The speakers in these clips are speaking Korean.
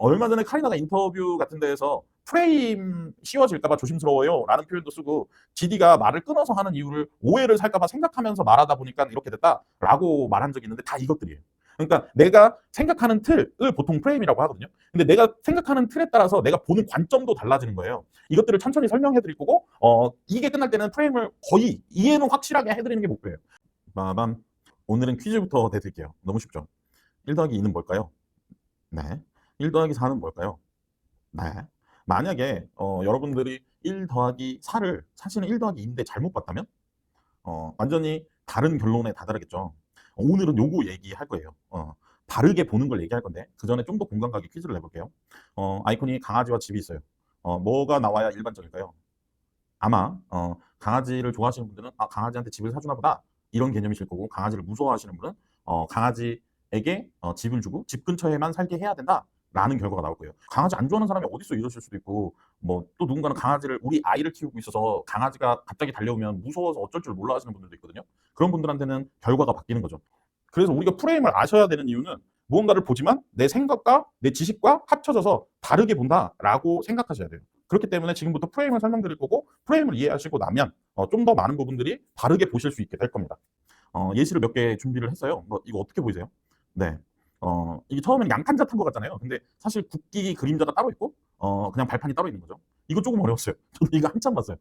얼마 전에 카리나가 인터뷰 같은 데에서 프레임 씌워질까봐 조심스러워요 라는 표현도 쓰고 GD가 말을 끊어서 하는 이유를 오해를 살까봐 생각하면서 말하다 보니까 이렇게 됐다라고 말한 적이 있는데 다 이것들이에요. 그러니까 내가 생각하는 틀을 보통 프레임이라고 하거든요. 근데 내가 생각하는 틀에 따라서 내가 보는 관점도 달라지는 거예요. 이것들을 천천히 설명해 드릴 거고 이게 끝날 때는 프레임을 거의 이해는 확실하게 해드리는 게 목표예요. 빠밤. 오늘은 퀴즈부터 내드릴게요. 너무 쉽죠? 1 더하기 2는 뭘까요? 네. 1 더하기 4는 뭘까요? 네. 만약에 여러분들이 1 더하기 4를 사실은 1 더하기 2인데 잘못 봤다면 완전히 다른 결론에 다다르겠죠. 오늘은 요거 얘기할 거예요. 바르게 보는 걸 얘기할 건데 그 전에 좀 더 공감 가게 퀴즈를 내볼게요. 아이콘이 강아지와 집이 있어요. 뭐가 나와야 일반적일까요? 아마 강아지를 좋아하시는 분들은 '아 강아지한테 집을 사주나 보다.' 이런 개념이실 거고 강아지를 무서워하시는 분은 '강아지에게 집을 주고 집 근처에만 살게 해야 된다.'라는 결과가 나올 거예요. 강아지 안 좋아하는 사람이 어딨어 이러실 수도 있고 뭐 또 누군가는 강아지를 우리 아이를 키우고 있어서 강아지가 갑자기 달려오면 무서워서 어쩔 줄 몰라 하시는 분들도 있거든요. 그런 분들한테는 결과가 바뀌는 거죠. 그래서 우리가 프레임을 아셔야 되는 이유는 무언가를 보지만 내 생각과 내 지식과 합쳐져서 다르게 본다라고 생각하셔야 돼요. 그렇기 때문에 지금부터 프레임을 설명드릴 거고 프레임을 이해하시고 나면 좀 더 많은 부분들이 다르게 보실 수 있게 될 겁니다. 예시를 몇 개 준비를 했어요. 이거 어떻게 보이세요? 네. 이게 처음에는 양탄자 탄 것 같잖아요. 근데 사실 국기 그림자가 따로 있고 그냥 발판이 따로 있는 거죠. 이거 조금 어려웠어요. 저도 이거 한참 봤어요.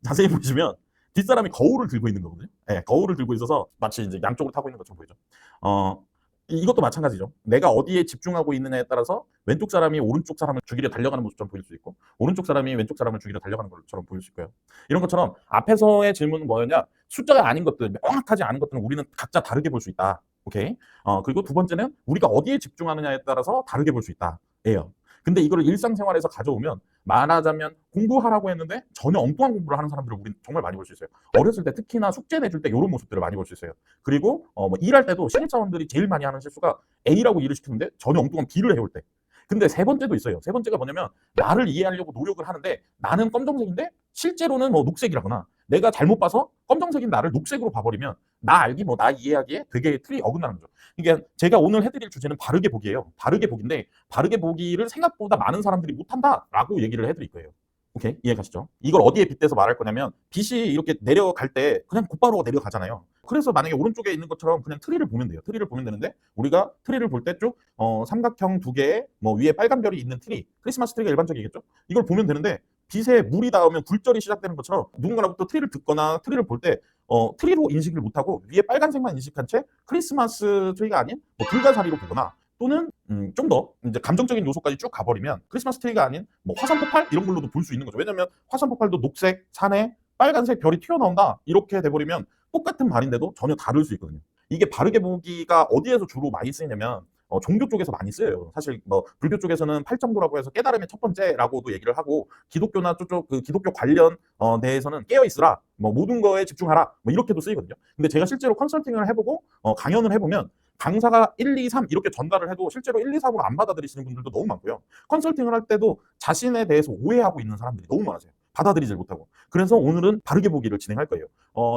자세히 보시면 뒷사람이 거울을 들고 있는 거거든요. 예, 거울을 들고 있어서 마치 이제 양쪽으로 타고 있는 것처럼 보이죠. 어, 이것도 마찬가지죠. 내가 어디에 집중하고 있느냐에 따라서 왼쪽 사람이 오른쪽 사람을 죽이려 달려가는 모습처럼 보일 수 있고 오른쪽 사람이 왼쪽 사람을 죽이려 달려가는 것처럼 보일 수 있고요. 이런 것처럼 앞에서의 질문은 뭐였냐? 숫자가 아닌 것들, 명확하지 않은 것들은 우리는 각자 다르게 볼 수 있다. 오케이. 그리고 두 번째는 우리가 어디에 집중하느냐에 따라서 다르게 볼 수 있다. 예요. 근데 이거를 일상생활에서 가져오면 말하자면 공부하라고 했는데 전혀 엉뚱한 공부를 하는 사람들을 우리는 정말 많이 볼 수 있어요. 어렸을 때 특히나 숙제 내줄 때 이런 모습들을 많이 볼 수 있어요. 그리고 뭐 일할 때도 신입사원들이 제일 많이 하는 실수가 A라고 일을 시키는데 전혀 엉뚱한 B를 해올 때. 근데 세 번째도 있어요. 세 번째가 뭐냐면 나를 이해하려고 노력을 하는데 나는 검정색인데 실제로는 뭐 녹색이라거나 내가 잘못 봐서 검정색인 나를 녹색으로 봐버리면 나 알기 뭐 나 이해하기에 되게 틀이 어긋나는 거죠. 이게 제가 오늘 해드릴 주제는 바르게 보기예요. 바르게 보기인데 바르게 보기를 생각보다 많은 사람들이 못한다라고 얘기를 해드릴 거예요. 오케이 이해가시죠? 이걸 어디에 빗대서 말할 거냐면 빛이 이렇게 내려갈 때 그냥 곧바로 내려가잖아요. 그래서 만약에 오른쪽에 있는 것처럼 그냥 트리를 보면 돼요. 트리를 보면 되는데 우리가 트리를 볼 때 쭉 삼각형 두 개에 뭐 위에 빨간 별이 있는 트리, 크리스마스 트리가 일반적이겠죠? 이걸 보면 되는데 빛에 물이 닿으면 굴절이 시작되는 것처럼 누군가로부터 트리를 듣거나 트리를 볼 때 트리로 인식을 못하고 위에 빨간색만 인식한 채 크리스마스 트리가 아닌 뭐 불가사리로 보거나 또는 좀 더 이제 감정적인 요소까지 쭉 가버리면 크리스마스 트리가 아닌 뭐 화산 폭발 이런 걸로도 볼 수 있는 거죠. 왜냐면 화산 폭발도 녹색, 산에 빨간색 별이 튀어나온다 이렇게 돼버리면 똑같은 말인데도 전혀 다를 수 있거든요. 이게 바르게 보기가 어디에서 주로 많이 쓰이냐면 종교 쪽에서 많이 쓰여요. 사실 뭐 불교 쪽에서는 팔정도라고 해서 깨달음의 첫 번째라고도 얘기를 하고 기독교나 쪽쪽 그 기독교 관련 내에서는 깨어 있으라 뭐 모든 거에 집중하라 뭐 이렇게도 쓰이거든요. 근데 제가 실제로 컨설팅을 해보고 강연을 해보면 강사가 1, 2, 3 이렇게 전달을 해도 실제로 1, 2, 3으로 안 받아들이시는 분들도 너무 많고요. 컨설팅을 할 때도 자신에 대해서 오해하고 있는 사람들이 너무 많으세요. 받아들이질 못하고. 그래서 오늘은 바르게 보기를 진행할 거예요.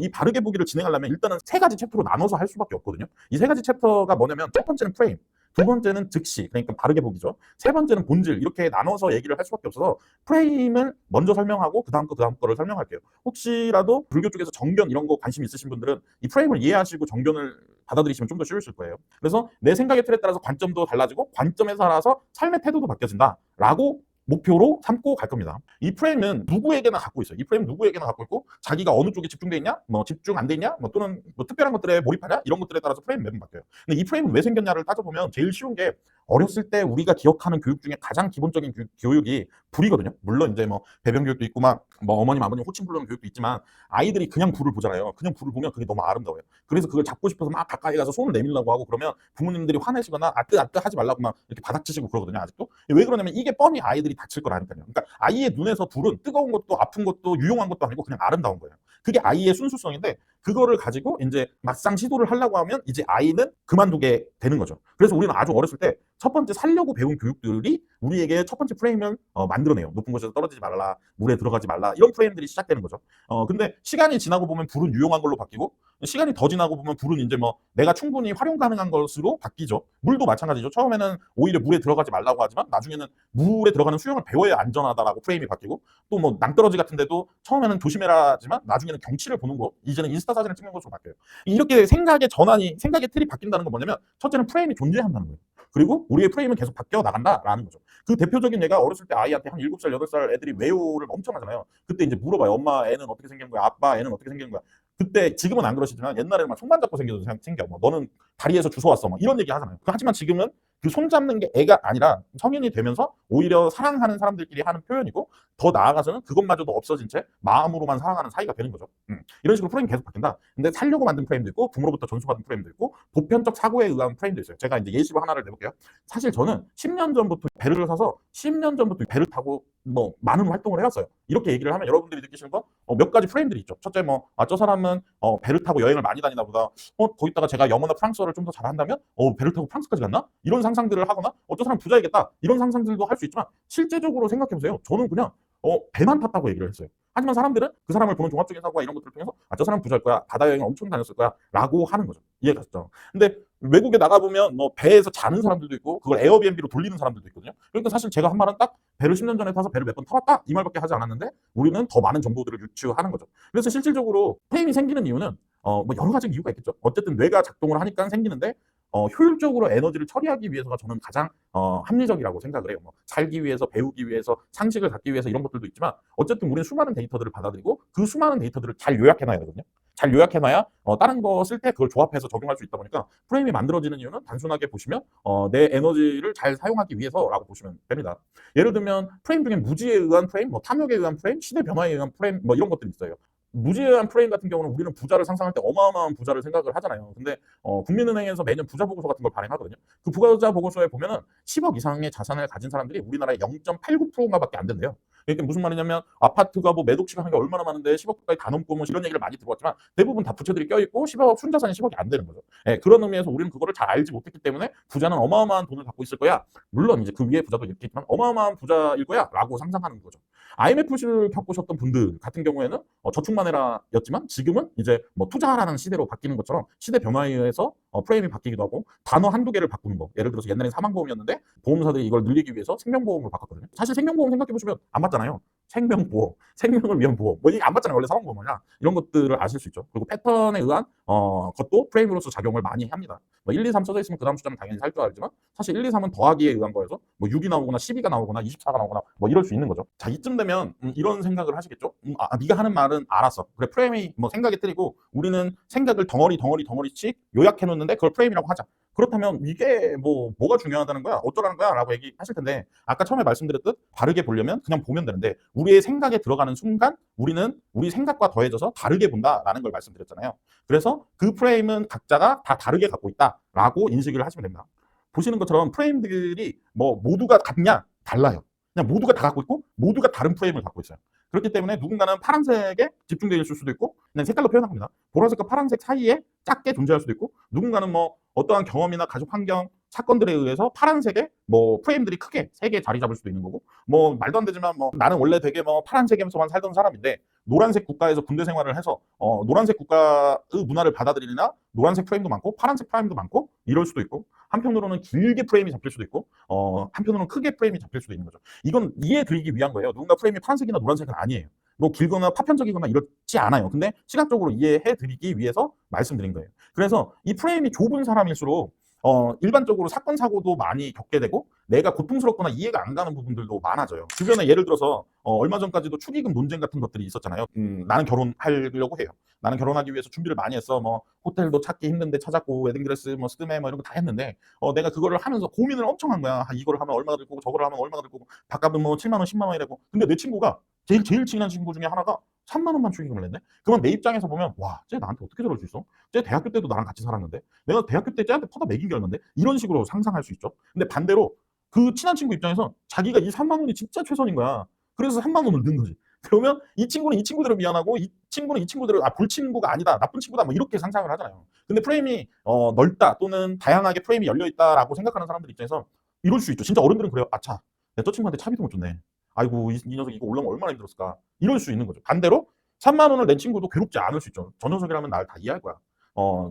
이 바르게 보기를 진행하려면 일단은 세 가지 챕터로 나눠서 할 수밖에 없거든요. 이 세 가지 챕터가 뭐냐면 첫 번째는 프레임, 두 번째는 즉시, 그러니까 바르게 보기죠. 세 번째는 본질, 이렇게 나눠서 얘기를 할 수밖에 없어서 프레임을 먼저 설명하고 그 다음 거를 설명할게요. 혹시라도 불교 쪽에서 정견 이런 거 관심 있으신 분들은 이 프레임을 이해하시고 정견을 받아들이시면 좀 더 쉬우실 거예요. 그래서 내 생각의 틀에 따라서 관점도 달라지고 관점에 따라서 삶의 태도도 바뀌어진다라고 목표로 삼고 갈 겁니다. 이 프레임은 누구에게나 갖고 있어요. 이 프레임은 누구에게나 갖고 있고 자기가 어느 쪽에 집중돼 있냐, 뭐 집중 안 돼 있냐, 뭐 또는 뭐 특별한 것들에 몰입하냐 이런 것들에 따라서 프레임 맵은 바뀌어요. 근데 이 프레임은 왜 생겼냐를 따져보면 제일 쉬운 게 어렸을 때 우리가 기억하는 교육 중에 가장 기본적인 교육이 불이거든요. 물론 이제 뭐 배변 교육도 있고 막 뭐 어머님 아버님 호칭 부르는 교육도 있지만 아이들이 그냥 불을 보잖아요. 그냥 불을 보면 그게 너무 아름다워요. 그래서 그걸 잡고 싶어서 막 가까이 가서 손을 내밀려고 하고 그러면 부모님들이 화내시거나 아뜨 하지 말라고 막 이렇게 바닥치시고 그러거든요. 아직도. 왜 그러냐면 이게 뻔히 아이들이 다칠 거라니까요. 그러니까 아이의 눈에서 불은 뜨거운 것도 아픈 것도 유용한 것도 아니고 그냥 아름다운 거예요. 그게 아이의 순수성인데 그거를 가지고 이제 막상 시도를 하려고 하면 이제 아이는 그만두게 되는 거죠. 그래서 우리는 아주 어렸을 때 첫 번째 살려고 배운 교육들이 우리에게 첫 번째 프레임을 만들어내요. 높은 곳에서 떨어지지 말라, 물에 들어가지 말라, 이런 프레임들이 시작되는 거죠. 근데 시간이 지나고 보면 불은 유용한 걸로 바뀌고, 시간이 더 지나고 보면 불은 이제 뭐 내가 충분히 활용 가능한 것으로 바뀌죠. 물도 마찬가지죠. 처음에는 오히려 물에 들어가지 말라고 하지만 나중에는 물에 들어가는 수영을 배워야 안전하다라고 프레임이 바뀌고, 또 뭐 낭떠러지 같은 데도 처음에는 조심해라지만 나중에는 경치를 보는 거, 이제는 인스타 사진을 찍는 것으로 바뀌어요. 이렇게 생각의 전환이, 생각의 틀이 바뀐다는 건 뭐냐면, 첫째는 프레임이 존재한다는 거예요. 그리고 우리의 프레임은 계속 바뀌어 나간다라는 거죠. 그 대표적인 예가, 어렸을 때 아이한테 한 7살, 8살 애들이 외우를 엄청 하잖아요. 그때 이제 물어봐요. 엄마 애는 어떻게 생긴 거야? 아빠 애는 어떻게 생긴 거야? 그때, 지금은 안 그러시지만 옛날에는 막 손만 잡고 생겨. 뭐 너는 다리에서 주워왔어. 뭐 이런 얘기 하잖아요. 하지만 지금은 그 손 잡는 게 애가 아니라 성인이 되면서 오히려 사랑하는 사람들끼리 하는 표현이고, 더 나아가서는 그것마저도 없어진 채 마음으로만 사랑하는 사이가 되는 거죠. 이런 식으로 프레임이 계속 바뀐다. 근데 살려고 만든 프레임도 있고, 부모로부터 전수받은 프레임도 있고, 보편적 사고에 의한 프레임도 있어요. 제가 이제 예시로 하나를 내볼게요. 사실 저는 10년 전부터 배를 사서 10년 전부터 배를 타고 뭐 많은 활동을 해왔어요. 이렇게 얘기를 하면 여러분들이 느끼시는 건 몇 가지 프레임들이 있죠. 첫째, 뭐 저 사람은 배를 타고 여행을 많이 다니나 보다. 거기다가 제가 영어나 프랑스어를 좀 더 잘한다면 배를 타고 프랑스까지 갔나? 이런 상상들을 하거나, 저 사람 부자이겠다, 이런 상상들도 할 수 있지만, 실제적으로 생각해보세요. 저는 그냥 배만 탔다고 얘기를 했어요. 하지만 사람들은 그 사람을 보는 종합적인 사고와 이런 것들을 통해서 저 사람 부자일 거야, 바다 여행을 엄청 다녔을 거야 라고 하는 거죠. 이해가 갔죠? 근데 외국에 나가보면 뭐 배에서 자는 사람들도 있고, 그걸 에어비앤비로 돌리는 사람들도 있거든요. 그러니까 사실 제가 한 말은 딱, 배를 10년 전에 타서 배를 몇 번 타봤다, 이 말밖에 하지 않았는데, 우리는 더 많은 정보들을 유추하는 거죠. 그래서 실질적으로 프레임이 생기는 이유는 뭐 여러 가지 이유가 있겠죠. 어쨌든 뇌가 작동을 하니까 생기는데, 효율적으로 에너지를 처리하기 위해서가 저는 가장 합리적이라고 생각을 해요. 뭐 살기 위해서, 배우기 위해서, 상식을 갖기 위해서, 이런 것들도 있지만, 어쨌든 우리는 수많은 데이터들을 받아들이고, 그 수많은 데이터들을 잘 요약해놔야 되거든요. 잘 요약해놔야 다른 거 쓸 때 그걸 조합해서 적용할 수 있다 보니까, 프레임이 만들어지는 이유는 단순하게 보시면 내 에너지를 잘 사용하기 위해서라고 보시면 됩니다. 예를 들면 프레임 중에 무지에 의한 프레임, 뭐 탐욕에 의한 프레임, 시대 변화에 의한 프레임, 뭐 이런 것들이 있어요. 무지에 의한 프레임 같은 경우는 우리는 부자를 상상할 때 어마어마한 부자를 생각을 하잖아요. 근데 국민은행에서 매년 부자 보고서 같은 걸 발행하거든요. 그 부자 보고서에 보면은 10억 이상의 자산을 가진 사람들이 우리나라의 0.89%인가밖에 안 된대요. 그러니까 무슨 말이냐면, 아파트가 뭐 매독치가 한 게 얼마나 많은데 10억 가까이 다 넘고 뭐 이런 얘기를 많이 들어봤지만, 대부분 다 부채들이 껴있고 10억, 순자산이 10억이 안 되는 거죠. 예, 그런 의미에서 우리는 그거를 잘 알지 못했기 때문에 부자는 어마어마한 돈을 갖고 있을 거야, 물론 이제 그 위에 부자도 있겠지만 어마어마한 부자일 거야 라고 상상하는 거죠. IMF를 겪으셨던 분들 같은 경우에는 저축만 해라 였지만, 지금은 이제 뭐 투자라는 시대로 바뀌는 것처럼 시대 변화에 의해서 프레임이 바뀌기도 하고, 단어 한두 개를 바꾸는 거. 예를 들어서 옛날엔 사망보험이었는데 보험사들이 이걸 늘리기 위해서 생명보험으로 바꿨거든요. 사실 생명보험 생각해보시면 안 맞잖아요. 생명보험, 생명을 위한 보험, 뭐 이게 안 맞잖아요. 원래 사망보험이냐, 이런 것들을 아실 수 있죠. 그리고 패턴에 의한 것도 프레임으로서 작용을 많이 합니다. 뭐 1, 2, 3 써져 있으면 그 다음 숫자는 당연히 살 줄 알지만, 사실 1, 2, 3은 더하기에 의한 거여서 뭐 6이 나오거나 12가 나오거나 24가 나오거나 뭐 이럴 수 있는 거죠. 자, 이쯤 되면 이런 생각을 하시겠죠. 네가 하는 말은 알았어. 그래, 프레임이 뭐 생각이 틀리고, 우리는 생각을 덩어리씩 요약해 놓는데 그걸 프레임이라고 하자. 그렇다면 이게 뭐가 중요하다는 거야? 어쩌라는 거야? 라고 얘기하실 텐데, 아까 처음에 말씀드렸듯 바르게 보려면 그냥 보면 되는데, 우리의 생각에 들어가는 순간 우리는 우리 생각과 더해져서 다르게 본다라는 걸 말씀드렸잖아요. 그래서 그 프레임은 각자가 다 다르게 갖고 있다라고 인식을 하시면 됩니다. 보시는 것처럼 프레임들이 뭐 모두가 같냐? 달라요. 그냥 모두가 다 갖고 있고, 모두가 다른 프레임을 갖고 있어요. 그렇기 때문에 누군가는 파란색에 집중되어 있을 수도 있고, 그냥 색깔로 표현합니다. 보라색과 파란색 사이에 작게 존재할 수도 있고, 누군가는 뭐 어떠한 경험이나 가족 환경, 사건들에 의해서 파란색에 뭐 프레임들이 크게 세 개 자리 잡을 수도 있는 거고, 뭐 말도 안 되지만 뭐 나는 원래 되게 뭐 파란색에서만 살던 사람인데 노란색 국가에서 군대 생활을 해서 노란색 국가의 문화를 받아들이나 노란색 프레임도 많고 파란색 프레임도 많고 이럴 수도 있고, 한편으로는 길게 프레임이 잡힐 수도 있고 한편으로는 크게 프레임이 잡힐 수도 있는 거죠. 이건 이해 드리기 위한 거예요. 누군가 프레임이 파란색이나 노란색은 아니에요. 뭐 길거나 파편적이거나 이렇지 않아요. 근데 시각적으로 이해해 드리기 위해서 말씀드린 거예요. 그래서 이 프레임이 좁은 사람일수록 일반적으로 사건 사고도 많이 겪게 되고, 내가 고통스럽거나 이해가 안 가는 부분들도 많아져요. 주변에 예를 들어서 얼마 전까지도 축의금 논쟁 같은 것들이 있었잖아요. 나는 결혼하려고 해요. 나는 결혼하기 위해서 준비를 많이 했어. 뭐 호텔도 찾기 힘든데 찾았고, 웨딩드레스 뭐 스드메 뭐 이런 거 다 했는데 내가 그거를 하면서 고민을 엄청 한 거야. 이거를 하면 얼마나 들 거고, 저거를 하면 얼마나 들 거고, 밥값은 뭐 7만 원, 10만 원이라고. 근데 내 친구가 제일 친한 친구 중에 하나가 3만 원만 축의금을 냈네. 그러면 내 입장에서 보면, 와, 쟤 나한테 어떻게 저럴 수 있어? 쟤 대학교 때도 나랑 같이 살았는데, 내가 대학교 때 쟤한테 퍼다 매긴 게 얼마인데? 이런 식으로 상상할 수 있죠. 근데 반대로 그 친한 친구 입장에서 자기가 이 3만 원이 진짜 최선인 거야. 그래서 3만 원을 넣은 거지. 그러면 이 친구는 이 친구대로 미안하고, 이 친구는 이 친구대로 불친구가 아니다, 나쁜 친구다, 뭐 이렇게 상상을 하잖아요. 근데 프레임이 넓다, 또는 다양하게 프레임이 열려 있다라고 생각하는 사람들 입장에서 이럴 수 있죠. 진짜 어른들은 그래요. 아차, 저 친구한테 차비도 못 줬네. 아이고 이 녀석 이거 올라면 얼마나 힘들었을까. 이럴 수 있는 거죠. 반대로 3만 원을 낸 친구도 괴롭지 않을 수 있죠. 저 녀석이라면 날 다 이해할 거야.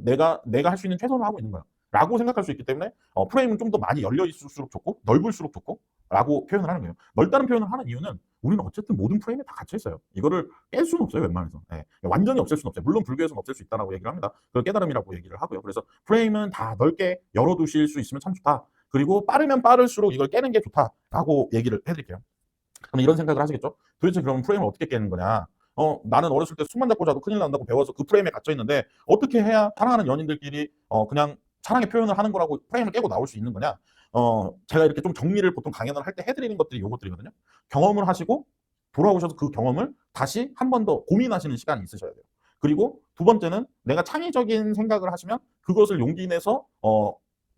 내가 할 수 있는 최선을 하고 있는 거야. 라고 생각할 수 있기 때문에 프레임은 좀 더 많이 열려 있을수록 좋고 넓을수록 좋고 라고 표현을 하는 거예요. 넓다는 표현을 하는 이유는 우리는 어쨌든 모든 프레임에 다 갇혀 있어요. 이거를 깰 수는 없어요, 웬만해서. 예. 완전히 없앨 수는 없어요. 물론 불교에서는 없앨 수 있다라고 얘기를 합니다. 그걸 깨달음이라고 얘기를 하고요. 그래서 프레임은 다 넓게 열어두실 수 있으면 참 좋다. 그리고 빠르면 빠를수록 이걸 깨는 게 좋다라고 얘기를 해드릴게요. 그럼 이런 생각을 하시겠죠? 도대체 그럼 프레임을 어떻게 깨는 거냐? 나는 어렸을 때 숨만 잡고 자도 큰일 난다고 배워서 그 프레임에 갇혀 있는데 어떻게 해야 사랑하는 연인들끼리 그냥 사랑의 표현을 하는 거라고 프레임을 깨고 나올 수 있는 거냐? 제가 이렇게 좀 정리를 보통 강연을 할 때 해드리는 것들이 요것들이거든요. 경험을 하시고 돌아오셔서 그 경험을 다시 한 번 더 고민하시는 시간이 있으셔야 돼요. 그리고 두 번째는 내가 창의적인 생각을 하시면 그것을 용기 내서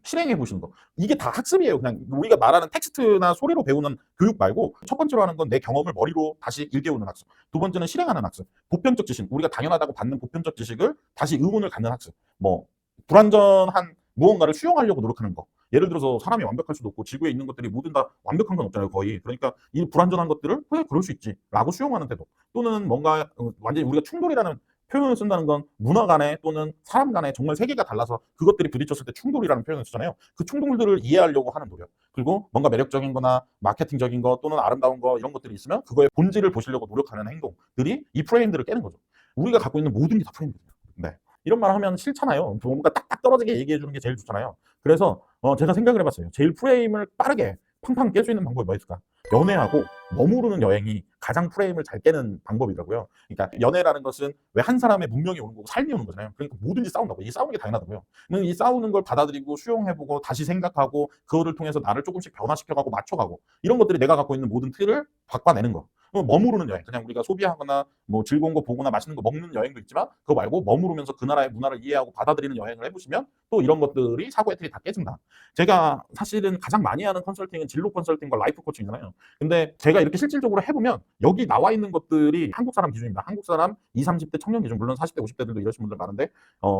실행해 보시는 거. 이게 다 학습이에요. 그냥 우리가 말하는 텍스트나 소리로 배우는 교육 말고 첫 번째로 하는 건 내 경험을 머리로 다시 일깨우는 학습. 두 번째는 실행하는 학습. 보편적 지식, 우리가 당연하다고 받는 보편적 지식을 다시 의문을 갖는 학습. 뭐 불완전한 무언가를 수용하려고 노력하는 거. 예를 들어서 사람이 완벽할 수도 없고 지구에 있는 것들이 모든 다 완벽한 건 없잖아요, 거의. 그러니까 이 불완전한 것들을 그래 그럴 수 있지라고 수용하는 태도. 또는 뭔가 완전히 우리가 충돌이라는 표현을 쓴다는 건 문화 간에 또는 사람 간에 정말 세계가 달라서 그것들이 부딪혔을 때 충돌이라는 표현을 쓰잖아요. 그 충돌들을 이해하려고 하는 노력. 그리고 뭔가 매력적인 거나 마케팅적인 거 또는 아름다운 거 이런 것들이 있으면 그거의 본질을 보시려고 노력하는 행동들이 이 프레임들을 깨는 거죠. 우리가 갖고 있는 모든 게 다 프레임이거든요. 네. 이런 말 하면 싫잖아요. 뭔가 딱딱 떨어지게 얘기해 주는 게 제일 좋잖아요. 그래서 제가 생각을 해봤어요. 제일 프레임을 빠르게 팡팡 깰 수 있는 방법이 뭐 있을까? 연애하고 머무르는 여행이 가장 프레임을 잘 깨는 방법이라고요. 그러니까 연애라는 것은 왜 한 사람의 문명이 오는 거고 삶이 오는 거잖아요. 그러니까 뭐든지 싸운다고. 이 싸우는 게 당연하다고요. 이 싸우는 걸 받아들이고 수용해보고 다시 생각하고 그거를 통해서 나를 조금씩 변화시켜가고 맞춰가고 이런 것들이 내가 갖고 있는 모든 틀을 바꿔내는 거. 머무르는 여행, 그냥 우리가 소비하거나 뭐 즐거운 거 보거나 맛있는 거 먹는 여행도 있지만 그거 말고 머무르면서 그 나라의 문화를 이해하고 받아들이는 여행을 해보시면 또 이런 것들이 사고의 틀이 다 깨진다. 제가 사실은 가장 많이 하는 컨설팅은 진로 컨설팅과 라이프 코칭이잖아요. 근데 제가 이렇게 실질적으로 해보면 여기 나와 있는 것들이 한국 사람 기준입니다. 한국 사람 20, 30대 청년 기준, 물론 40대, 50대들도 이러신 분들 많은데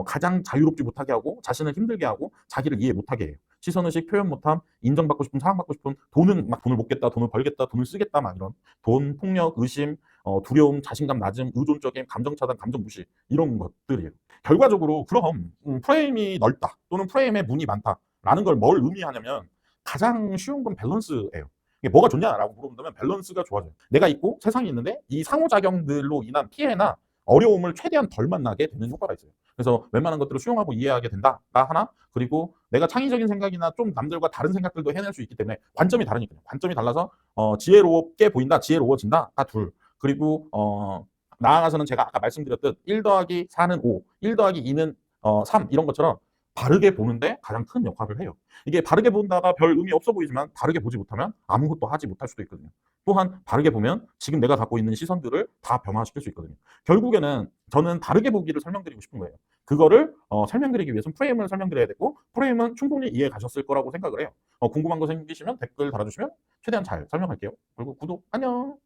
가장 자유롭지 못하게 하고 자신을 힘들게 하고 자기를 이해 못하게 해요. 시선의식, 표현 못함, 인정받고 싶음, 사랑받고 싶음, 돈은 막 돈을 못 겠다, 돈을 벌겠다, 돈을 쓰겠다 막 이런 돈, 폭력, 의심, 두려움, 자신감 낮음, 의존적임, 감정 차단, 감정 무시 이런 것들이에요. 결과적으로 그럼 프레임이 넓다 또는 프레임에 문이 많다라는 걸 뭘 의미하냐면 가장 쉬운 건 밸런스예요. 이게 뭐가 좋냐라고 물어본다면 밸런스가 좋아져요. 내가 있고 세상이 있는데 이 상호작용들로 인한 피해나 어려움을 최대한 덜 만나게 되는 효과가 있어요. 그래서 웬만한 것들을 수용하고 이해하게 된다가 하나, 그리고 내가 창의적인 생각이나 좀 남들과 다른 생각들도 해낼 수 있기 때문에 관점이 다르니까요. 관점이 달라서 지혜롭게 보인다, 지혜로워진다가 둘. 그리고 나아가서는 제가 아까 말씀드렸듯 1 더하기 4는 5, 1 더하기 2는 3 이런 것처럼 바르게 보는데 가장 큰 역할을 해요. 이게 바르게 본다가 별 의미 없어 보이지만 바르게 보지 못하면 아무것도 하지 못할 수도 있거든요. 또한 바르게 보면 지금 내가 갖고 있는 시선들을 다 변화시킬 수 있거든요. 결국에는 저는 바르게 보기를 설명드리고 싶은 거예요. 그거를 설명드리기 위해서는 프레임을 설명드려야 되고 프레임은 충분히 이해 가셨을 거라고 생각을 해요. 궁금한 거 생기시면 댓글 달아주시면 최대한 잘 설명할게요. 그리고 구독, 안녕.